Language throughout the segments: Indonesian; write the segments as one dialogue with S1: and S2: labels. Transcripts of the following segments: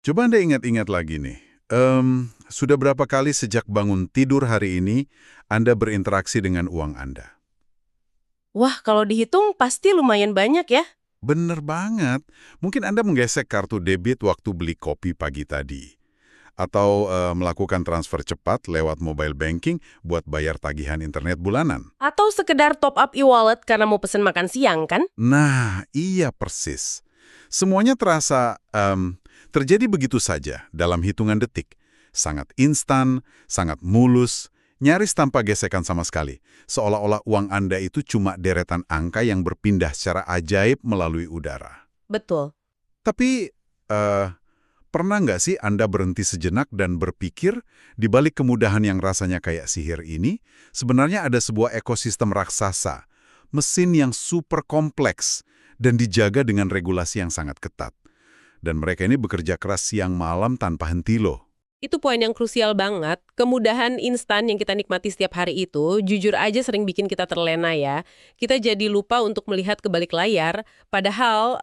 S1: Coba Anda ingat-ingat lagi nih. Sudah berapa kali sejak bangun tidur hari ini Anda berinteraksi dengan uang Anda?
S2: Wah, kalau dihitung pasti lumayan banyak ya.
S1: Bener banget. Mungkin Anda menggesek kartu debit waktu beli kopi pagi tadi. Atau melakukan transfer cepat lewat mobile banking buat bayar tagihan internet bulanan.
S2: Atau sekedar top up e-wallet karena mau pesen makan siang kan?
S1: Nah, iya persis. Semuanya terasa terjadi begitu saja dalam hitungan detik. Sangat instan, sangat mulus, nyaris tanpa gesekan sama sekali. Seolah-olah uang Anda itu cuma deretan angka yang berpindah secara ajaib melalui udara.
S2: Betul.
S1: Tapi, pernah nggak sih Anda berhenti sejenak dan berpikir, di balik kemudahan yang rasanya kayak sihir ini, sebenarnya ada sebuah ekosistem raksasa, mesin yang super kompleks, dan dijaga dengan regulasi yang sangat ketat. Dan mereka ini bekerja keras siang malam tanpa henti loh.
S2: Itu poin yang krusial banget. Kemudahan instan yang kita nikmati setiap hari itu, jujur aja sering bikin kita terlena ya. Kita jadi lupa untuk melihat ke balik layar, padahal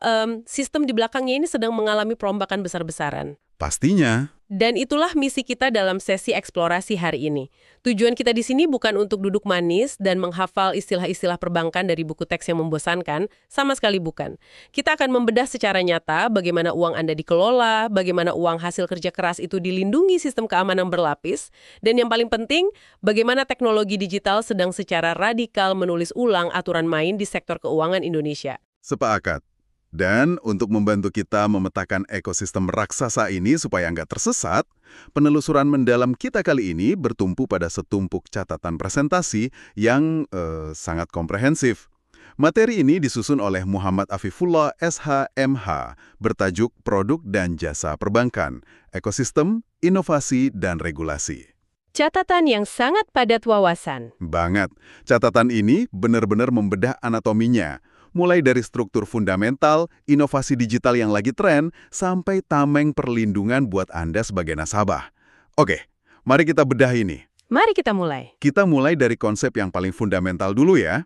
S2: sistem di belakangnya ini sedang mengalami perombakan besar-besaran.
S1: Pastinya.
S2: Dan itulah misi kita dalam sesi eksplorasi hari ini. Tujuan kita di sini bukan untuk duduk manis dan menghafal istilah-istilah perbankan dari buku teks yang membosankan, sama sekali bukan. Kita akan membedah secara nyata bagaimana uang Anda dikelola, bagaimana uang hasil kerja keras itu dilindungi sistem keamanan berlapis, dan yang paling penting, bagaimana teknologi digital sedang secara radikal menulis ulang aturan main di sektor keuangan Indonesia.
S1: Sepakat. Dan untuk membantu kita memetakan ekosistem raksasa ini supaya nggak tersesat, penelusuran mendalam kita kali ini bertumpu pada setumpuk catatan presentasi yang sangat komprehensif. Materi ini disusun oleh Muhammad Afifullah SHMH, bertajuk Produk dan Jasa Perbankan, Ekosistem, Inovasi, dan Regulasi.
S2: Catatan yang sangat padat wawasan.
S1: Banget. Catatan ini benar-benar membedah anatominya. Mulai dari struktur fundamental, inovasi digital yang lagi tren, sampai tameng perlindungan buat Anda sebagai nasabah. Oke, mari kita bedah ini.
S2: Mari kita mulai.
S1: Kita mulai dari konsep yang paling fundamental dulu ya.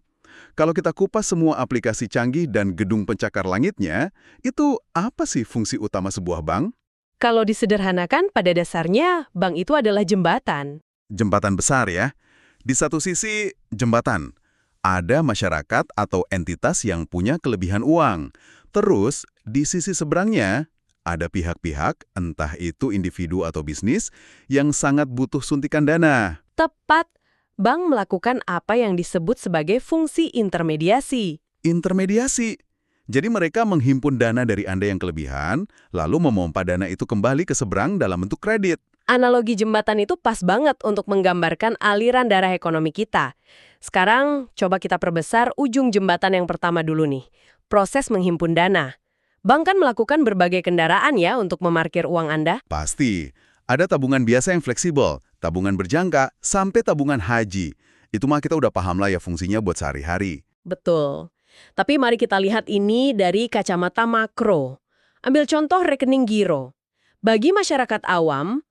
S1: Kalau kita kupas semua aplikasi canggih dan gedung pencakar langitnya, itu apa sih fungsi utama sebuah bank?
S2: Kalau disederhanakan, pada dasarnya bank itu adalah jembatan.
S1: Jembatan besar ya. Di satu sisi, jembatan. Ada masyarakat atau entitas yang punya kelebihan uang. Terus, di sisi seberangnya, ada pihak-pihak, entah itu individu atau bisnis, yang sangat butuh suntikan dana.
S2: Tepat, bank melakukan apa yang disebut sebagai fungsi intermediasi.
S1: Intermediasi. Jadi mereka menghimpun dana dari Anda yang kelebihan, lalu memompa dana itu kembali ke seberang dalam bentuk kredit.
S2: Analogi jembatan itu pas banget untuk menggambarkan aliran darah ekonomi kita. Sekarang, coba kita perbesar ujung jembatan yang pertama dulu nih. Proses menghimpun dana. Bank kan melakukan berbagai kendaraan ya untuk memarkir uang Anda.
S1: Pasti. Ada tabungan biasa yang fleksibel, tabungan berjangka, sampai tabungan haji. Itu mah kita udah paham lah ya fungsinya buat sehari-hari.
S2: Betul. Tapi mari kita lihat ini dari kacamata makro. Ambil contoh rekening giro. Bagi masyarakat awam,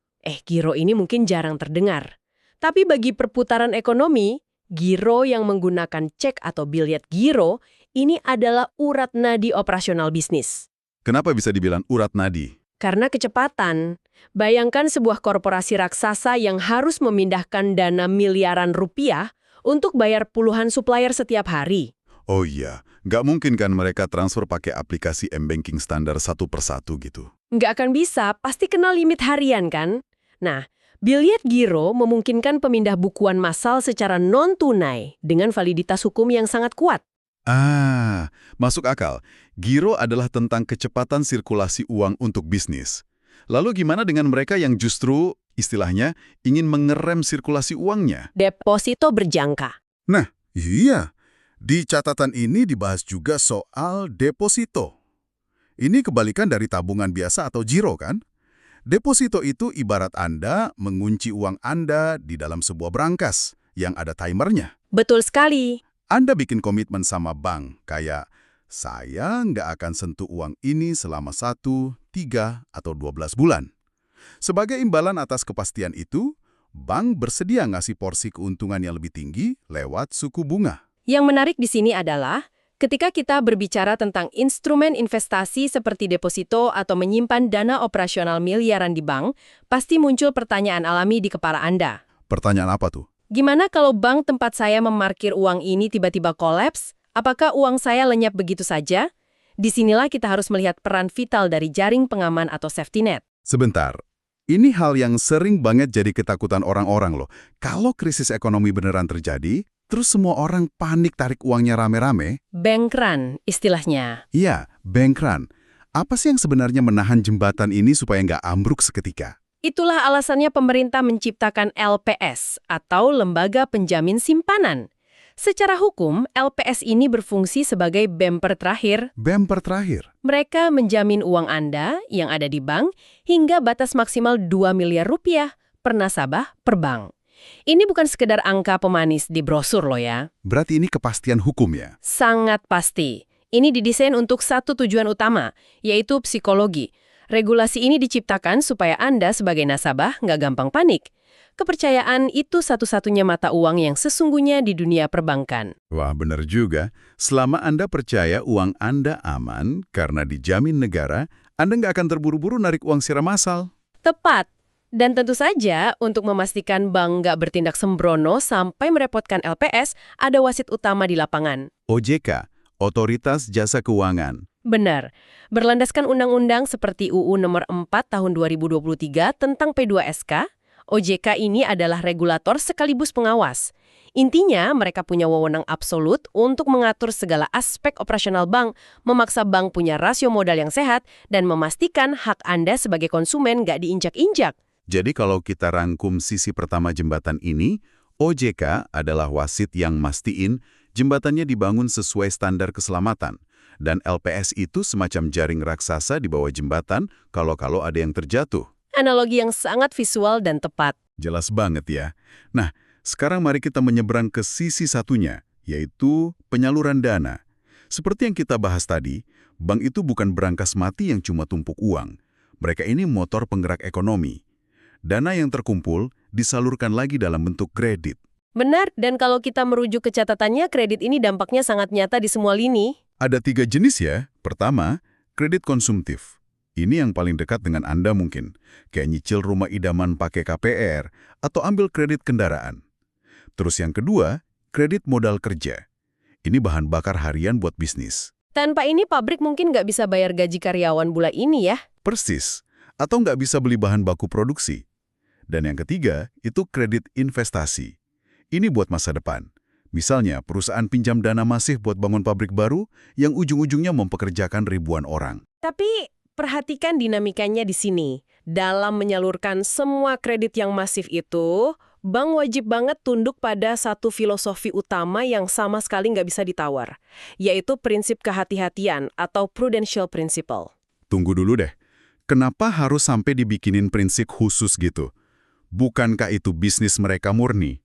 S2: giro ini mungkin jarang terdengar. Tapi bagi perputaran ekonomi, giro yang menggunakan cek atau biliet giro, ini adalah urat nadi operasional bisnis.
S1: Kenapa bisa dibilang urat nadi?
S2: Karena kecepatan. Bayangkan sebuah korporasi raksasa yang harus memindahkan dana miliaran rupiah untuk bayar puluhan supplier setiap hari.
S1: Oh iya, nggak mungkin kan mereka transfer pakai aplikasi m-banking standar satu persatu gitu.
S2: Nggak akan bisa, pasti kena limit harian kan? Nah, biliet giro memungkinkan pemindah bukuan massal secara non-tunai dengan validitas hukum yang sangat kuat.
S1: Ah, masuk akal. Giro adalah tentang kecepatan sirkulasi uang untuk bisnis. Lalu gimana dengan mereka yang justru, istilahnya, ingin mengerem sirkulasi uangnya?
S2: Deposito berjangka.
S1: Nah, iya. Di catatan ini dibahas juga soal deposito. Ini kebalikan dari tabungan biasa atau giro kan? Deposito itu ibarat Anda mengunci uang Anda di dalam sebuah berangkas yang ada timernya.
S2: Betul sekali.
S1: Anda bikin komitmen sama bank, kayak saya nggak akan sentuh uang ini selama 1, 3, atau 12 bulan. Sebagai imbalan atas kepastian itu, bank bersedia ngasih porsi keuntungan yang lebih tinggi lewat suku bunga.
S2: Yang menarik di sini adalah
S3: Ketika kita berbicara tentang instrumen investasi seperti deposito atau menyimpan dana operasional miliaran di bank, pasti muncul pertanyaan alami di kepala Anda.
S1: Pertanyaan apa tuh?
S3: Gimana kalau bank tempat saya memarkir uang ini tiba-tiba kolaps? Apakah uang saya lenyap begitu saja? Disinilah kita harus melihat peran vital dari jaring pengaman atau safety net.
S1: Sebentar. Ini hal yang sering banget jadi ketakutan orang-orang loh. Kalau krisis ekonomi beneran terjadi, terus semua orang panik tarik uangnya rame-rame.
S3: Bank run, istilahnya.
S1: Iya, bank run. Apa sih yang sebenarnya menahan jembatan ini supaya nggak ambruk seketika?
S3: Itulah alasannya pemerintah menciptakan LPS atau Lembaga Penjamin Simpanan. Secara hukum, LPS ini berfungsi sebagai bemper terakhir.
S1: Bemper terakhir?
S3: Mereka menjamin uang Anda yang ada di bank hingga batas maksimal 2 miliar rupiah per nasabah per bank. Ini bukan sekedar angka pemanis di brosur loh ya.
S1: Berarti ini kepastian hukum ya?
S3: Sangat pasti. Ini didesain untuk satu tujuan utama, yaitu psikologi. Regulasi ini diciptakan supaya Anda sebagai nasabah nggak gampang panik. Kepercayaan itu satu-satunya mata uang yang sesungguhnya di dunia perbankan.
S1: Wah, benar juga. Selama Anda percaya uang Anda aman karena dijamin negara, Anda nggak akan terburu-buru narik uang secara massal.
S3: Tepat. Dan tentu saja, untuk memastikan bank nggak bertindak sembrono sampai merepotkan LPS, ada wasit utama di lapangan.
S1: OJK, Otoritas Jasa Keuangan.
S3: Benar. Berlandaskan undang-undang seperti UU Nomor 4 Tahun 2023 tentang P2SK, OJK ini adalah regulator sekaligus pengawas. Intinya, mereka punya wewenang absolut untuk mengatur segala aspek operasional bank, memaksa bank punya rasio modal yang sehat, dan memastikan hak Anda sebagai konsumen nggak diinjak-injak.
S1: Jadi kalau kita rangkum sisi pertama jembatan ini, OJK adalah wasit yang mastiin jembatannya dibangun sesuai standar keselamatan. Dan LPS itu semacam jaring raksasa di bawah jembatan kalau ada yang terjatuh.
S3: Analogi yang sangat visual dan tepat.
S1: Jelas banget ya. Nah, sekarang mari kita menyeberang ke sisi satunya, yaitu penyaluran dana. Seperti yang kita bahas tadi, bank itu bukan berangkas mati yang cuma tumpuk uang. Mereka ini motor penggerak ekonomi. Dana yang terkumpul disalurkan lagi dalam bentuk kredit.
S3: Benar, dan kalau kita merujuk ke catatannya, kredit ini dampaknya sangat nyata di semua lini.
S1: Ada 3 jenis ya. Pertama, kredit konsumtif. Ini yang paling dekat dengan Anda mungkin. Kayak nyicil rumah idaman pakai KPR atau ambil kredit kendaraan. Terus yang kedua, kredit modal kerja. Ini bahan bakar harian buat bisnis.
S3: Tanpa ini pabrik mungkin nggak bisa bayar gaji karyawan bulan ini ya.
S1: Persis. Atau nggak bisa beli bahan baku produksi. Dan yang ketiga, itu kredit investasi. Ini buat masa depan. Misalnya, perusahaan pinjam dana masif buat bangun pabrik baru yang ujung-ujungnya mempekerjakan ribuan orang.
S2: Tapi perhatikan dinamikanya di sini. Dalam menyalurkan semua kredit yang masif itu, bank wajib banget tunduk pada satu filosofi utama yang sama sekali nggak bisa ditawar, yaitu prinsip kehati-hatian atau prudential principle.
S1: Tunggu dulu deh. Kenapa harus sampai dibikinin prinsip khusus gitu? Bukankah itu bisnis mereka murni?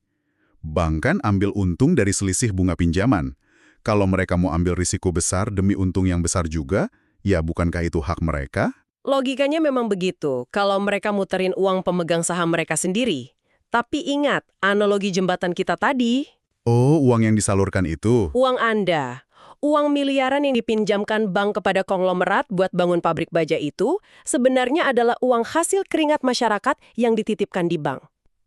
S1: Bank kan ambil untung dari selisih bunga pinjaman. Kalau mereka mau ambil risiko besar demi untung yang besar juga, ya bukankah itu hak mereka?
S2: Logikanya memang begitu, kalau mereka muterin uang pemegang saham mereka sendiri. Tapi ingat, analogi jembatan kita tadi,
S1: Oh, uang yang disalurkan itu.
S2: uang Anda, uang miliaran yang dipinjamkan bank kepada konglomerat buat bangun pabrik baja itu, sebenarnya adalah uang hasil keringat masyarakat yang dititipkan di bank.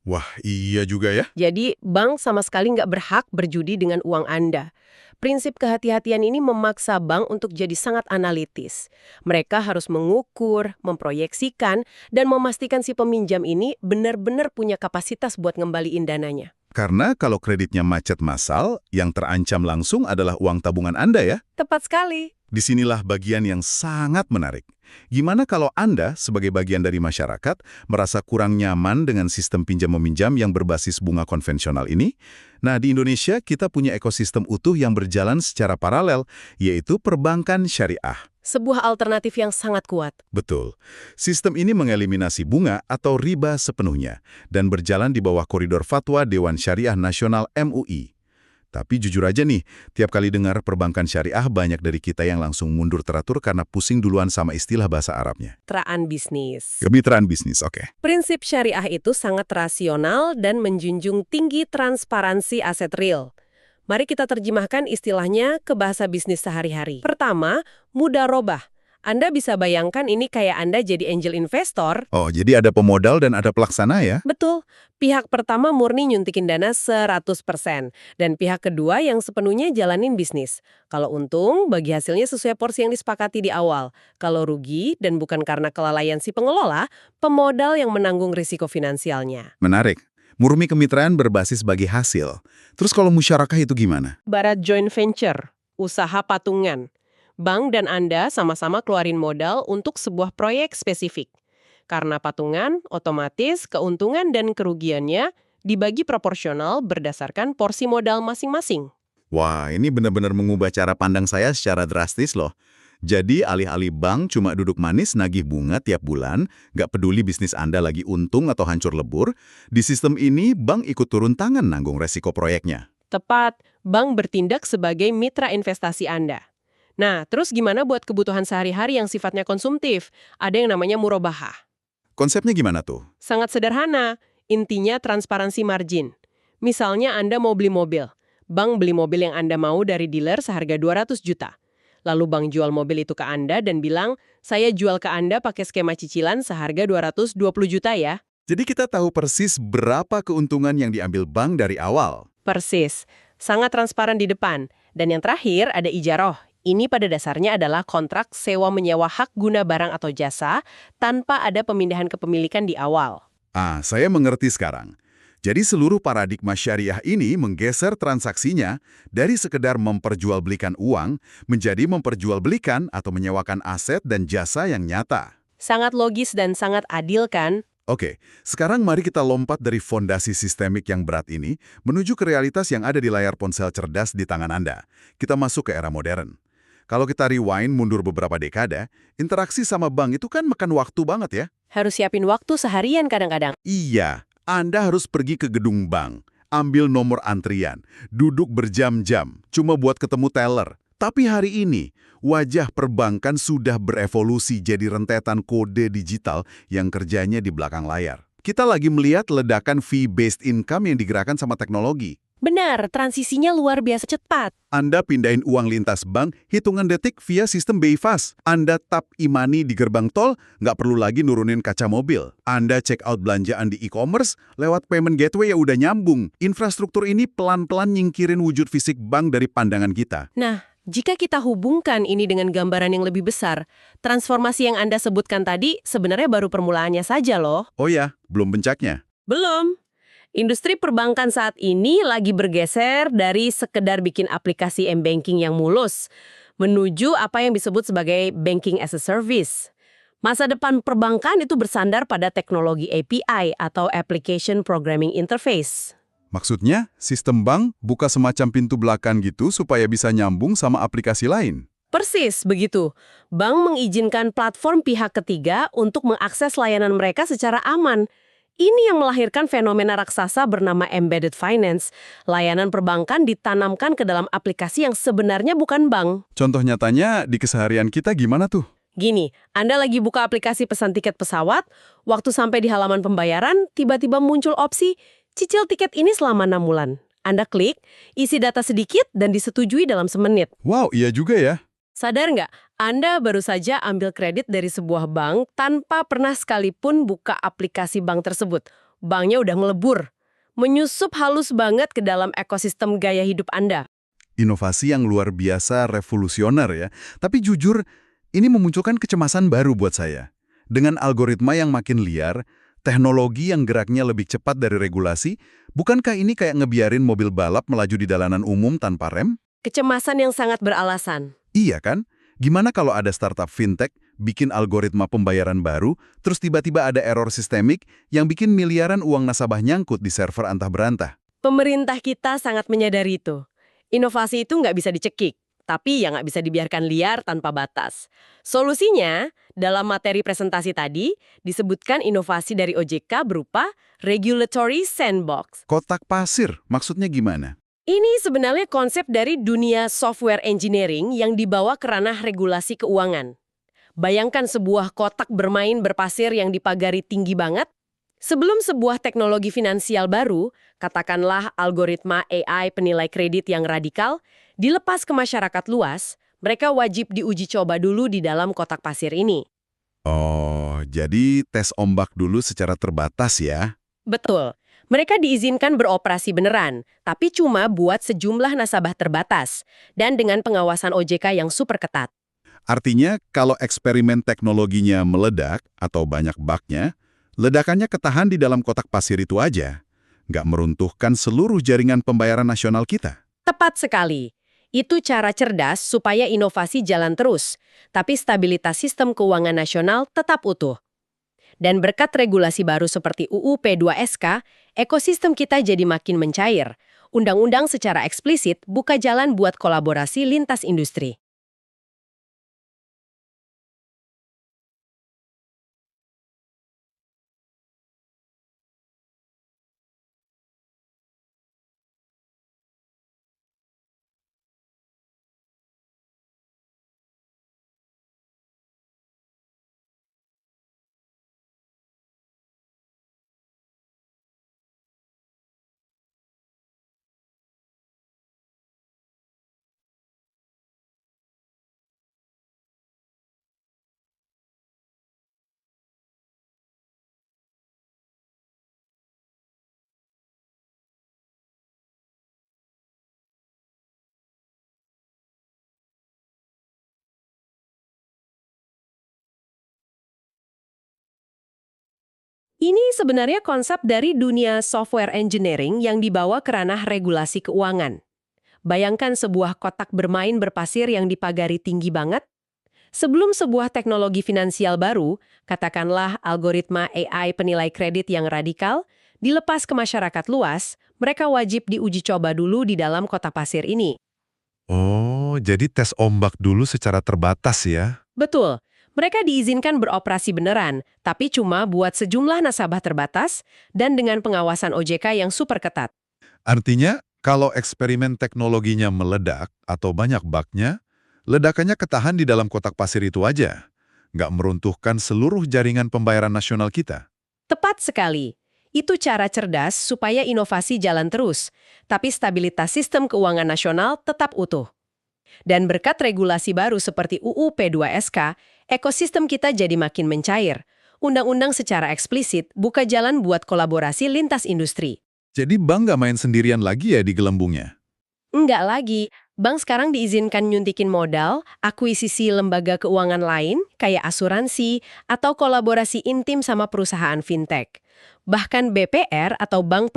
S1: Wah, iya juga ya.
S2: Jadi, bank sama sekali nggak berhak berjudi dengan uang Anda. Prinsip kehati-hatian ini memaksa bank untuk jadi sangat analitis. Mereka harus mengukur, memproyeksikan, dan memastikan si peminjam ini benar-benar punya kapasitas buat ngembaliin dananya.
S1: Karena kalau kreditnya macet massal, yang terancam langsung adalah uang tabungan Anda ya.
S2: Tepat sekali.
S1: Disinilah bagian yang sangat menarik. Gimana kalau Anda, sebagai bagian dari masyarakat, merasa kurang nyaman dengan sistem pinjam-meminjam yang berbasis bunga konvensional ini? Nah, di Indonesia kita punya ekosistem utuh yang berjalan secara paralel, yaitu perbankan syariah.
S2: Sebuah alternatif yang sangat kuat.
S1: Betul. Sistem ini mengeliminasi bunga atau riba sepenuhnya dan berjalan di bawah koridor fatwa Dewan Syariah Nasional MUI. Tapi jujur aja nih, tiap kali dengar perbankan syariah banyak dari kita yang langsung mundur teratur karena pusing duluan sama istilah bahasa Arabnya.
S2: Kemitraan bisnis.
S1: Kemitraan bisnis, oke.
S2: Prinsip syariah itu sangat rasional dan menjunjung tinggi transparansi aset real. Mari kita terjemahkan istilahnya ke bahasa bisnis sehari-hari. Pertama, mudah robah. Anda bisa bayangkan ini kayak Anda jadi angel investor.
S1: Oh, jadi ada pemodal dan ada pelaksana ya?
S2: Betul, pihak pertama murni nyuntikin dana 100%, dan pihak kedua yang sepenuhnya jalanin bisnis. Kalau untung, bagi hasilnya sesuai porsi yang disepakati di awal. Kalau rugi, dan bukan karena kelalaian si pengelola, pemodal yang menanggung risiko finansialnya.
S1: Menarik. Murni kemitraan berbasis bagi hasil. Terus kalau musyarakah itu gimana?
S2: Barat joint venture, usaha patungan. Bank dan Anda sama-sama keluarin modal untuk sebuah proyek spesifik. Karena patungan, otomatis keuntungan dan kerugiannya dibagi proporsional berdasarkan porsi modal masing-masing.
S1: Wah, ini benar-benar mengubah cara pandang saya secara drastis loh. Jadi alih-alih bank cuma duduk manis nagih bunga tiap bulan, nggak peduli bisnis Anda lagi untung atau hancur lebur, di sistem ini bank ikut turun tangan nanggung resiko proyeknya.
S2: Tepat, bank bertindak sebagai mitra investasi Anda. Nah, terus gimana buat kebutuhan sehari-hari yang sifatnya konsumtif? Ada yang namanya murabahah.
S1: Konsepnya gimana tuh?
S2: Sangat sederhana, intinya transparansi margin. Misalnya Anda mau beli mobil. Bank beli mobil yang Anda mau dari dealer seharga 200 juta. Lalu bank jual mobil itu ke Anda dan bilang, saya jual ke Anda pakai skema cicilan seharga 220 juta ya.
S1: Jadi kita tahu persis berapa keuntungan yang diambil bank dari awal.
S2: Persis, sangat transparan di depan. Dan yang terakhir ada ijaroh. Ini pada dasarnya adalah kontrak sewa-menyewa hak guna barang atau jasa tanpa ada pemindahan kepemilikan di awal.
S1: Ah, saya mengerti sekarang. Jadi seluruh paradigma syariah ini menggeser transaksinya dari sekedar memperjualbelikan uang menjadi memperjualbelikan atau menyewakan aset dan jasa yang nyata.
S2: Sangat logis dan sangat adil kan?
S1: Oke, sekarang mari kita lompat dari fondasi sistemik yang berat ini menuju ke realitas yang ada di layar ponsel cerdas di tangan Anda. Kita masuk ke era modern. Kalau kita rewind mundur beberapa dekade, interaksi sama bank itu kan makan waktu banget ya.
S2: Harus siapin waktu seharian kadang-kadang.
S1: Iya, Anda harus pergi ke gedung bank, ambil nomor antrian, duduk berjam-jam, cuma buat ketemu teller. Tapi hari ini, wajah perbankan sudah berevolusi jadi rentetan kode digital yang kerjanya di belakang layar. Kita lagi melihat ledakan fee-based income yang digerakkan sama teknologi.
S2: Benar, transisinya luar biasa cepat.
S1: Anda pindahin uang lintas bank, hitungan detik via sistem BI Fast. Anda tap e-money di gerbang tol, nggak perlu lagi nurunin kaca mobil. Anda check out belanjaan di e-commerce, lewat payment gateway ya udah nyambung. Infrastruktur ini pelan-pelan nyingkirin wujud fisik bank dari pandangan kita.
S2: Nah, jika kita hubungkan ini dengan gambaran yang lebih besar, transformasi yang Anda sebutkan tadi sebenarnya baru permulaannya saja loh.
S1: Oh ya, belum puncaknya.
S2: Belum. Industri perbankan saat ini lagi bergeser dari sekedar bikin aplikasi m-banking yang mulus menuju apa yang disebut sebagai banking as a service. Masa depan perbankan itu bersandar pada teknologi API atau Application Programming Interface.
S1: Maksudnya, sistem bank buka semacam pintu belakang gitu supaya bisa nyambung sama aplikasi lain.
S2: Persis begitu. Bank mengizinkan platform pihak ketiga untuk mengakses layanan mereka secara aman. Ini yang melahirkan fenomena raksasa bernama embedded finance. Layanan perbankan ditanamkan ke dalam aplikasi yang sebenarnya bukan bank.
S1: Contoh nyatanya di keseharian kita gimana tuh?
S2: Gini, Anda lagi buka aplikasi pesan tiket pesawat, waktu sampai di halaman pembayaran, tiba-tiba muncul opsi, cicil tiket ini selama 6 bulan. Anda klik, isi data sedikit, dan disetujui dalam semenit.
S1: Wow, iya juga ya.
S2: Sadar nggak? Anda baru saja ambil kredit dari sebuah bank tanpa pernah sekalipun buka aplikasi bank tersebut. Banknya udah ngelebur. Menyusup halus banget ke dalam ekosistem gaya hidup Anda.
S1: Inovasi yang luar biasa revolusioner ya. Tapi jujur, ini memunculkan kecemasan baru buat saya. Dengan algoritma yang makin liar, teknologi yang geraknya lebih cepat dari regulasi, bukankah ini kayak ngebiarin mobil balap melaju di jalanan umum tanpa rem?
S2: Kecemasan yang sangat beralasan.
S1: Iya kan? Gimana kalau ada startup fintech bikin algoritma pembayaran baru, terus tiba-tiba ada error sistemik yang bikin miliaran uang nasabah nyangkut di server antah berantah?
S2: Pemerintah kita sangat menyadari itu. Inovasi itu nggak bisa dicekik, tapi ya nggak bisa dibiarkan liar tanpa batas. Solusinya, dalam materi presentasi tadi, disebutkan inovasi dari OJK berupa Regulatory Sandbox.
S1: Kotak pasir, maksudnya gimana?
S2: Ini sebenarnya konsep dari dunia software engineering yang dibawa ke ranah regulasi keuangan. Bayangkan sebuah kotak bermain berpasir yang dipagari tinggi banget.
S3: Sebelum sebuah teknologi finansial baru, katakanlah algoritma AI penilai kredit yang radikal, dilepas ke masyarakat luas, mereka wajib diuji coba dulu di dalam kotak pasir ini.
S1: Oh, jadi tes ombak dulu secara terbatas ya?
S3: Betul. Mereka diizinkan beroperasi beneran, tapi cuma buat sejumlah nasabah terbatas, dan dengan pengawasan OJK yang super ketat.
S1: Artinya, kalau eksperimen teknologinya meledak atau banyak bugnya, ledakannya ketahan di dalam kotak pasir itu aja. Nggak meruntuhkan seluruh jaringan pembayaran nasional kita.
S3: Tepat sekali. Itu cara cerdas supaya inovasi jalan terus, tapi stabilitas sistem keuangan nasional tetap utuh. Dan berkat regulasi baru seperti UU P2SK, ekosistem kita jadi makin mencair. Undang-undang secara eksplisit buka jalan buat kolaborasi lintas industri. Ini sebenarnya konsep dari dunia software engineering yang dibawa ke ranah regulasi keuangan. Bayangkan sebuah kotak bermain berpasir yang dipagari tinggi banget. Sebelum sebuah teknologi finansial baru, katakanlah algoritma AI penilai kredit yang radikal, dilepas ke masyarakat luas, mereka wajib diuji coba dulu di dalam kotak pasir ini.
S1: Oh, jadi tes ombak dulu secara terbatas ya?
S3: Betul. Mereka diizinkan beroperasi beneran, tapi cuma buat sejumlah nasabah terbatas dan dengan pengawasan OJK yang super ketat.
S1: Artinya, kalau eksperimen teknologinya meledak atau banyak bugnya, ledakannya ketahan di dalam kotak pasir itu aja. Nggak meruntuhkan seluruh jaringan pembayaran nasional kita.
S3: Tepat sekali. Itu cara cerdas supaya inovasi jalan terus, tapi stabilitas sistem keuangan nasional tetap utuh. Dan berkat regulasi baru seperti UU P2SK, ekosistem kita jadi makin mencair. Undang-undang secara eksplisit buka jalan buat kolaborasi lintas industri.
S1: Jadi bank nggak main sendirian lagi ya di gelembungnya?
S3: Enggak lagi, bank sekarang diizinkan nyuntikin modal, akuisisi lembaga keuangan lain, kayak asuransi, atau kolaborasi intim sama perusahaan fintech. Bahkan BPR atau Bank